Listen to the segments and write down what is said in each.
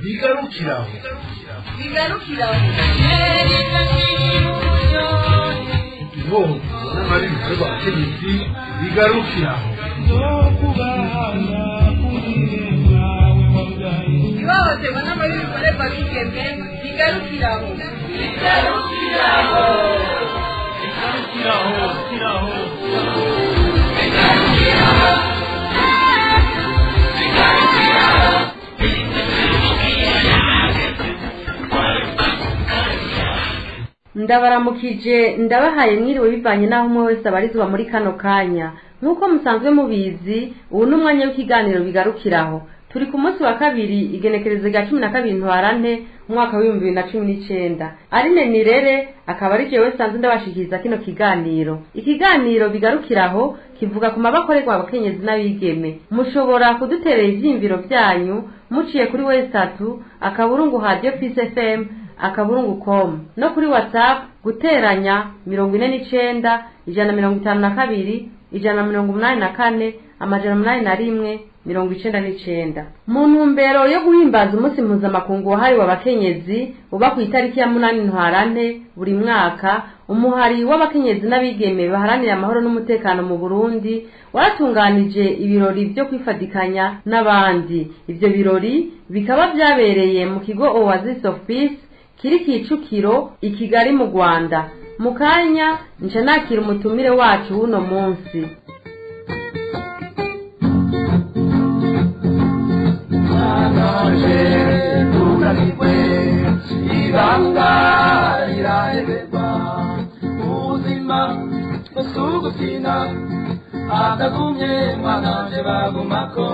bigarukiraho ihohoterwa n'amabi bikorwa abakenyezi bigarukiraho ihohoterwa n'amabi bikorerwa abigeme bigarukiraho ndabaramukije ndabahaye mwiriwe bivanye naho umwe wese abarizwa muri kano kanya nk'uko musanzwe mubizi ubu ni umwanya w'ikiganiro bigarukiraho turi ku munsi wa kabiri igenekerezo rya 12 ntwarante umwaka wa 2019 Aline Nirere akaba ari jewe sanzwe ndabashikiriza kino kiganiro. Ikiganiro bigarukiraho kivuga ku mabakorerwa abakenyezi n'abigeme. Mushobora kuduterera ivyimviro vyanyu muciye kuri website akaburungu Radio Peace FM akaburungu.com no kuri WhatsApp guteranya 49 152 184 881 99. Mu ntumbero yo guhimbaza umunsi mpuzamakungu wahariwe abakenyezi uba ku itariki ya 8 Ntwarante buri mwaka, umuhari w'abakenyezi n'abigeme baharanira amahoro n'umutekano mu Burundi waratunganije ibirori byo kwifadikanya n'abandi. Ivyo birori bikaba byabereye mu kigo Oasis of Peace kiri Kicukiro i Kigali mu Rwanda. Mu kanya nje nakira umutumire wacu uno munsi. Ibanga iraheberwa ubuzima busugukina akagumye mwananje bagumako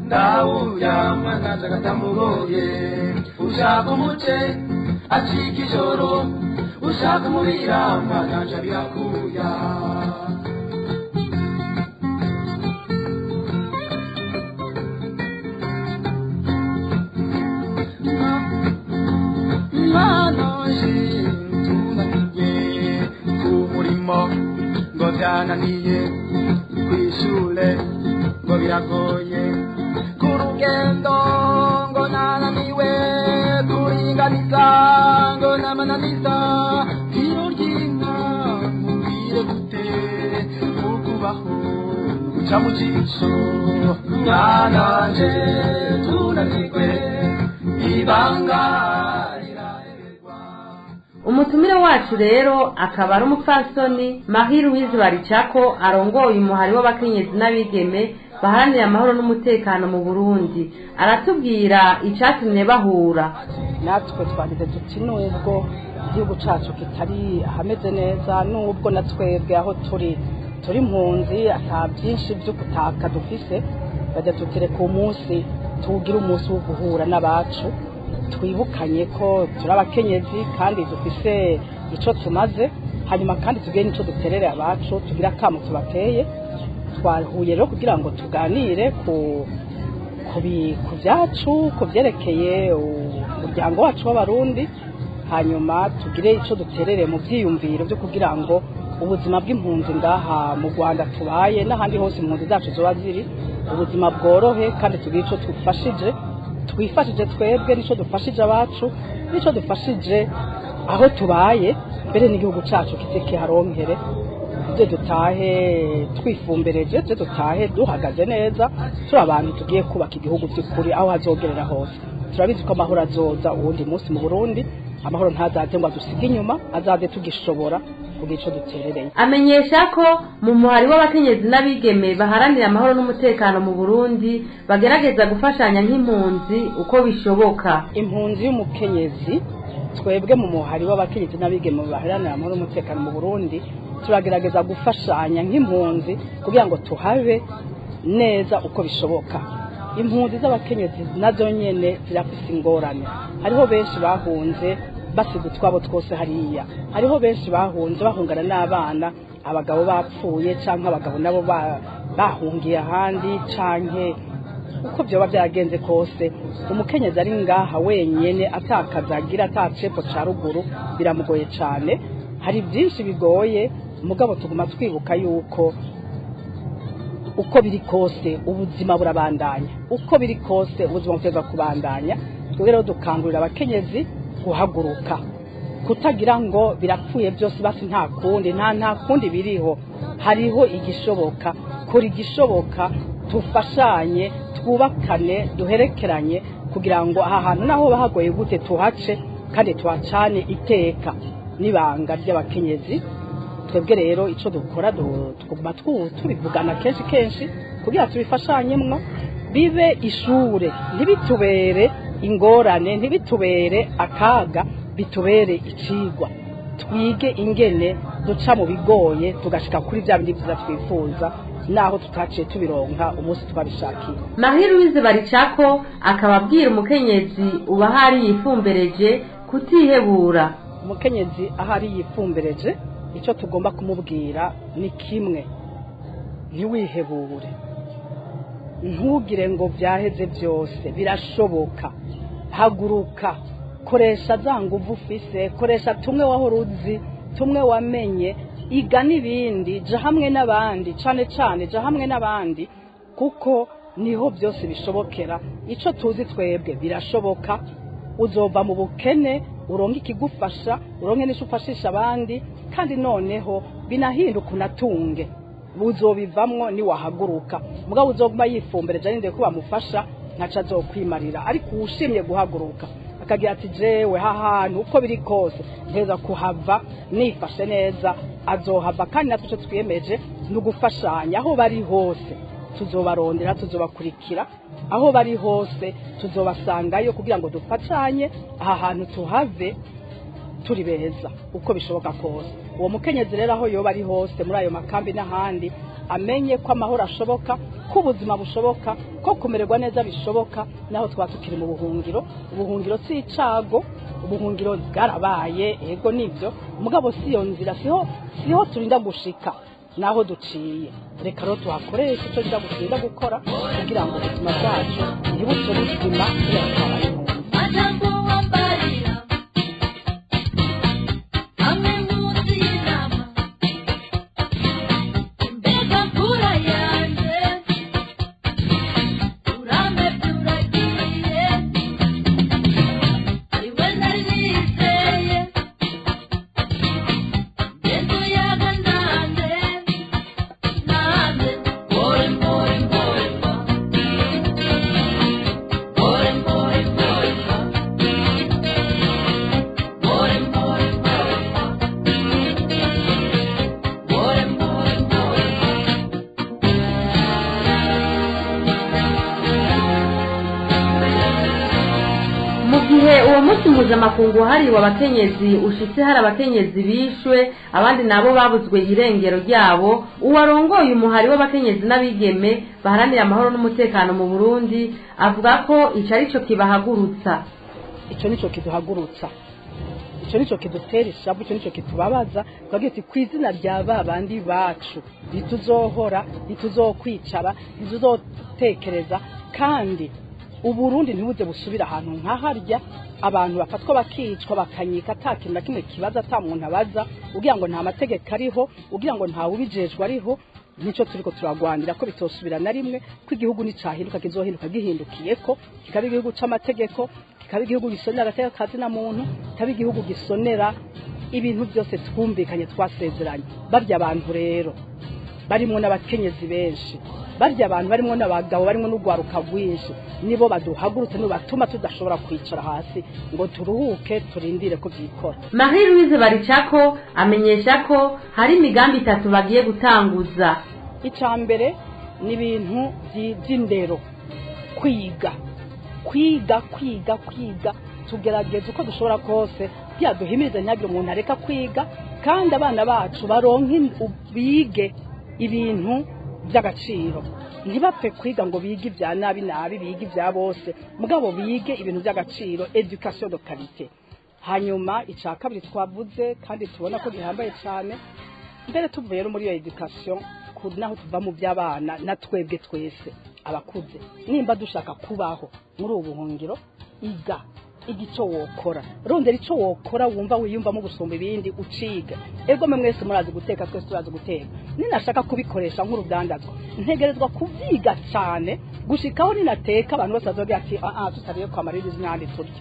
ndawuya mwananje agatamugoye ushaka umuce acika ijoro ushaka umurira mwananje birakuya ngo byananiye kw'ishure ngo biragoye ku rugendo ngo nananiwe kuringaniza ngo namananiza iro ry'inka mubwire gute ukubaho guca mu jisho mwananje tunanirwe ibanga. Umutumire wacu rero akaba ari umupfasoni Marie Louise Baricako arongoye umuhari w'abakenyezi n'abigeme baharanira amahoro n'umutekano mu Burundi. Aratubwira icatumye bahura. Natwe twagize tuti nubwo igihugu cacu kitari ahameze neza, nubwo natwebwe aho turi impunzi ata byinshi byo kutaka dufise, bajya tutire ku munsi tugira umunsi wo guhura n'abacu twibukanye ko turi abakenyezi kandi dufise ico tumaze, hanyuma kandi tugire nico duterere abacu tugira kamo tubateye. Twahuye rero kugira ngo tuganire ku vyacu ku vyerekeye umuryango wacu w'abarundi, hanyuma tugire ico duterere mu vyiyumviro byo kugira ngo ubuzima bw'impunzi ngaha mu Rwanda tubaye n'ahandi hose impunzi zacu zoba ziri ubuzima bworohe, kandi tugire ico twifashije twebwe nico dufashije abacu nico dufashije aho tubaye, mbere n'igihugu cacu kiteke haronkere je dutahe twifumbereje, je dutahe duhagaze neza, turi abantu tugiye kubaka igihugu by'ukuri aho hazogerera hose. Turabizi ko amahoro azoza uwundi munsi mu Burundi, amahoro ntazaze ngo adusige inyuma, azaze tugishobora kugira ico duterereye. Amenyesha ko mu muhari w'abakenyezi n'abigeme baharanira amahoro n'umutekano mu Burundi bagerageza gufashanya nk'impunzi uko bishoboka. Impunzi y'umukenyezi twebwe mu muhari w'abakenyezi n'abigeme baharanira amahoro n'umutekano mu Burundi turagerageza gufashanya nk'impunzi kugira ngo tuhabe neza uko bishoboka. Impunzi z'abakenyezi nazo nyene zirafise ingorane. Hariho benshi bahunze basize utwabo twose hariya, hariho benshi bahunze bahungana n'abana, abagabo bapfuye canke abagabo nabo bahungiye ahandi, canke uko vyoba vyagenze kose umukenyezi ari ngaha wenyene atakazagira atacepo ca ruguru biramugoye cane. Hari byinshi bigoye, mugabo tuguma twibuka yuko uko biri kose ubuzima burabandanya, uko biri kose ubuzima buteza kubandanya. twebwe rero dukangurira abakenyezi guhaguruka kutagira ngo birapfuye byose basi nta kundi biriho hariho igishoboka kuri igishoboka tufashanye twubakane duherekeranye kugira ngo aha hantu naho bahagoye gute tuhace kandi tuhacane iteka n'ibanga ry'abakenyezi twebwe rero icyo dukora tuguma tubivugana kenshi kugira tubifashanyemwo bibe ishure ntibitubere ingorane ntibitubere akaga bitubere icigwa twige ingene duca mu bigoye tugashika kuri bya bindi byiza twifuza naho tutaciye tubironka umunsi twabishakiye. Marie Louise Baricako akababwira umukenyezi uba hari yifumbereje kutihebura. Umukenyezi ahari yifumbereje icyo tugomba kumubwira ni kimwe, ntiwihebure, ntugire ngo byaheze byose, birashoboka, haguruka, koresha za nguvu ufise, koresha tumwe wahora uzi, tumwe wamenye, iga n'ibindi, ja hamwe n'abandi, cane ja hamwe n'abandi, kuko niho byose bishobokera. Ico tuzi twebwe birashoboka, uzova mu bukene uronke ikigufasha, uronke n'icyo ufashisha abandi, kandi noneho binahinduka unatunge, uzobivamwo ni wahaguruka. Mugabo uzoguma yifumbereje arinde ko bamufasha ntaca azokwimarira, ariko ushimye guhaguruka akagira ati jewe hahantu uko biri kose nteza kuhava nifashe neza, azohava. Kandi natwe icyo twiyemeje ni ugufashanya, aho bari hose tuzobarondera, tuzobakurikira, aho bari hose tuzobasangayo kugira ngo dufatanye aha hantu tuhave turi beza uko bishoboka kose. Uwo mukenyezi rero aho yoba ari hose muri ayo makambi n'ahandi, amenye ko amahoro ashoboka, ko ubuzima bushoboka, ko kumererwa neza bishoboka, naho twaba tukiri mu buhungiro. Ubuhungiro si icago, ubuhungiro bwarabaye, ego nibyo, mugabo si yo nzira, siho turinda gushika naho duciye. Reka rero tuhakoresha icyo nza gutinda gukora kugira ngo ubuzima bwacu ntibuce buzima tuyatwara impunzi. Uwo munsi mpuzamakungu wahariwe abakenyezi ushitse hari abakenyezi bishwe, abandi nabo babuzwe irengero ryabo. Uwarongoye umuhari w'abakenyezi n'abigeme baharanira amahoro n'umutekano mu Burundi avuga ko ico arico kibahagurutsa. Ico nico kiduhagurutsa, ico nico kidutera ishavu, ico nico kitubabaza, twagiye ati kwizina rya babandi bacu ntituzohora, ntituzokwicara, ntituzotekereza, kandi Uburundi ntibuze busubira ahantu nkaharya abantu bafatwa bakicwa bakanyika atakintu na kimwe kibaza, ata muntu abaza, ugira ngo nta mategeko ariho, ugira ngo nta ubijejwe ariho. Nico turiko turagwanira ko bitosubira na rimwe, ko igihugu nicahinduka kizohinduka gihindukiyeko, kikaba igihugu c'amategeko, kikaba igihugu gisonera agateka kazi na muntu, kikaba igihugu gisonera ibintu byose twumvikanye twasezeranye. Barya abantu rero barimo n'abakenyezi benshi, barya abantu barimo n'abagabo, barimo n'ugwaruka rwinshi, nibo baduhagurutse no batuma tudashobora kwicara hasi ngo turuhuke turindire ko byikora. Marie Louise Baricako amenyesha ko hari imigambi 3 bagiye gutanguza. Icambere ni ibintu by'indero, kwiga tugerageza uko dushobora kose byaduhimiriza ntagire umuntu areka kwiga, kandi abana bacu baronke bige ibintu by'agaciro, ntibapfe kwiga ngo bige ibya nabi bige ibya bose, mugabo bige ibintu by'agaciro, education de qualité. Hanyuma icya kabiri twavuze kandi tubona ko gihambaye cyane, mbere tuvuye muri iyo education naho tuva mu by'abana na twebwe twese abakuze, nimba dushaka kubaho muri ubu buhungiro, iga igico wokora rondera ico wokora wumva wiyumvamo gusumba ibindi uciga ego mwe mwese murazi guteka twese turazi guteka ninashaka kubikoresha nk'urudandazwa ntegerezwa kuvyiga cyane gushikaho ninateka abantu bose bazogira ati tutariye kwa mariri n'andi turya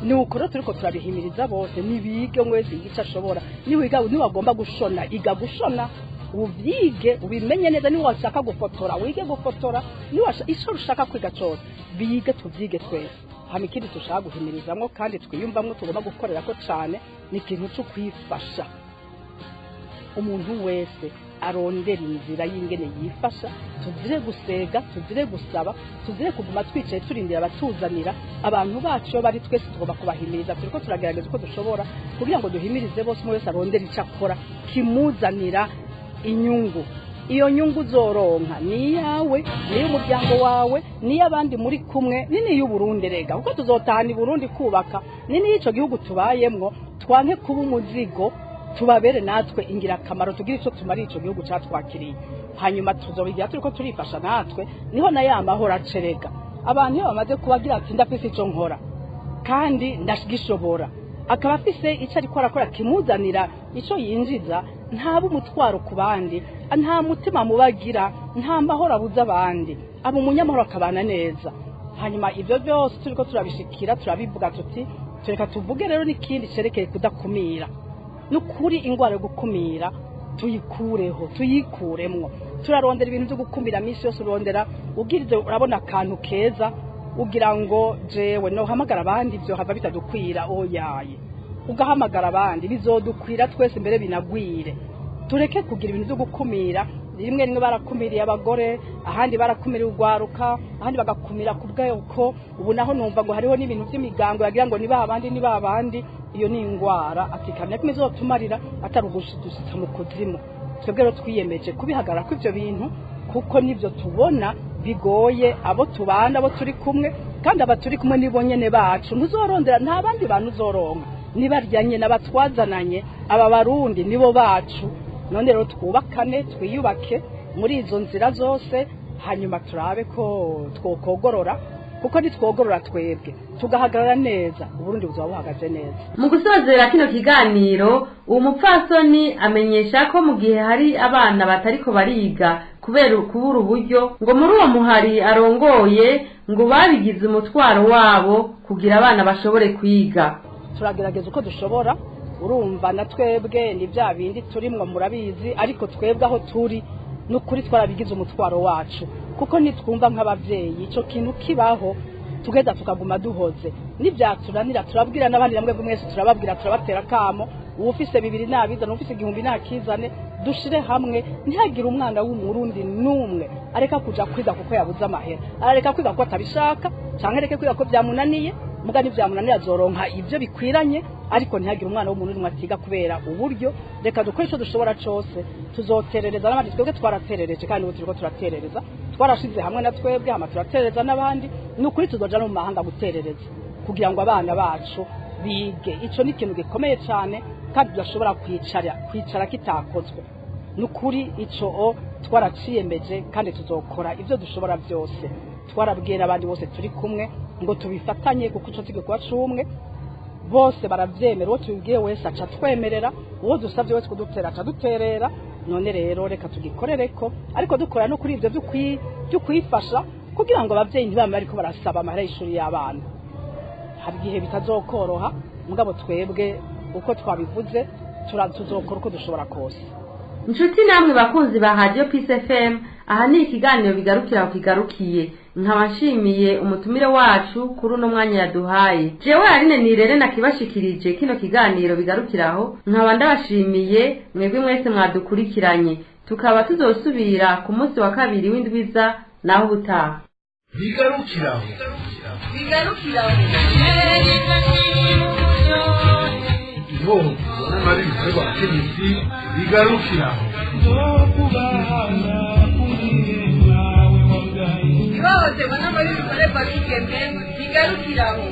nuko rero turiko turabihimiriza bose nibige mwese igice ashobora niwiga niwagomba gushona iga gushona uvyige ubimenye neza niba washaka gufotora wige gufotora niba ico ushaka kwiga cyose bige tuvyige twese hama ikindi tushaka guhimirizamwo kandi twiyumvamwo tugomba gukorera ko cane ni ikintu cyo kwifasha umuntu wese arondera inzira y'ingene yifasha tuzire gusega tuzire gusaba tuzire kuguma twicaye turindira abatuzanira abantu bacu bari twese tugomba kubahimiriza turiko turagerageza uko dushobora kugira ngo duhimirize bose umwe wese arondera icyo akora kimuzanira inyungu iyo nyungu zoronka ni yawe ni y'umuryango wawe ni y'abandi muri kumwe nini y'Uburundi rega kuko tuzotahana Burundi kubaka nini y'ico gihugu tubayemwo twanke kuba umuzigo tubabere natwe ingirakamaro tugira ico tumari ico gihugu catwakiriye hanyuma tuzobigira turiko turifasha natwe niho na yamahoro acerega abantu iyo bamaze kubagira ati ndafise ico nkora kandi ndashigishobora akaba afise ico ariko arakora kimuzanira ico yinjiza ntaba umutwaro ku bandi nta mutima mubagira nta mahoro abuza abandi abo umunyamahoro akabana neza hanyuma ibyo byose turiko turabishikira turabivuga tuti tureka tuvuge rero n'ikindi cerekeye kudakumira n'ukuri ingwara yo gukumira tuyikureho tuyikuremwo turarondera ibintu byo gukumira misi yose urondera ubwirize urabona akantu keza ugira ngo jewe no hamagara abandi byo hava bitadukwira oyaye ugahamagara abandi bizodukwira twese imbere binagwire tureke kugira ibintu byo gukumira rimwe rimwe barakumiriye abagore ahandi barakumiriye urwaruka ahandi bagakumira ku bwoko ubu naho numva ngo hariho n'ibintu by'imigango yagira ngo niba abandi iyo ni ingwara atikamya ko izotumarira atari ugushidusitsa mu kuzimu twebwe rero twiyemeje kubihagarara ko ivyo bintu kuko nivyo tubona bigoye abo tubana abo turi kumwe kandi aba turi kumwe nibo nyene bacu ntuzorondera nta bandi bantu uzoronka nibaryanye n'abatwazananye aba barundi nibo bacu none rero twubakane twiyubake muri izo nzira zose hanyuma turabe ko twokogorora kuko nitwogorora twebwe tugahagarara neza Uburundi buzaba buhagaze neza mu gusozera kino kiganiro uwo mupfasoni amenyesha ko mu gihe hari abana batariko bariga kubera kubura uburyo ngo muri uwo muhari arongoye ngo babigize umutwaro wabo kugira abana bashobore kwiga turagerageza uko dushobora urumva na twebwe ni bya bindi turimwo murabizi ariko twebwe aho turi n'ukuri twarabigize umutwaro wacu kuko nitwumva nk'abavyeyi ico kintu kibaho tugeza tukaguma duhoze nibyatunanira turabwira n'abandi namwe mwese turababwira turabatera kamo uwufise 2 nabiza n'ufise 1000 nakizane dushire hamwe ntihagire umwana w'umurundi numwe areka kuja kwiga kuko yabuze amahera areka kwiga ko atabishaka canke areke kwiga ko byamunaniye mugani byamunaniye azoronka ivyo bikwiranye ariko ntihagire umwana w'umurundi mwatiga kubera uburyo reka dukoresha dushobora cyose tuzoterereza n'abandi twebwe twaraterereje kandi ubu turiko turaterereza twarashize hamwe na twebwe hama turaterereza n'abandi n'ukuri tuzoja no mu mahanga guterereza kugira ngo abana bacu bige ico ni ikintu gikomeye cyane kandi tudashobora kwicara kitakozwe n'ukuri ico twaraciyemeje kandi tuzokora ivyo dushobora byose twarabwira abandi bose turi kumwe ngo tubifatanye kuko ico tigeko wacumwe bose baravyemera uwo tubibwiye wese aca twemerera uwo dusavye wese kudutera aca duterera none rero reka tugikorereko ariko dukora no kuri ivyo byo kwifasha kugira ngo abavyeyi ntibame ariko barasaba amahera y'ishuri y'abana hari igihe bitazokoroha mugabo twebwe uko twabivuze tuzokora uko dushobora kose inshuti namwe bakunzi ba Radio Peace FM aha ni ikiganiro bigarukira kigarukiye nkabashimiye umutumire wacu kuri uno mwanya yaduhaye jewe Aline Nirere nakibashikirije kino kiganiro bigarukiraho nkaba ndabashimiye mwebwe mwese mwadukurikiranye tukaba tuzosubira ku munsi wa kabiri w'indwiza naho ubutaha bigarukiraho ihoho n'amari bikorwa abakenyezi bigarukiraho ihohoterwa n'amari bikorerwa abigeme bigarukiraho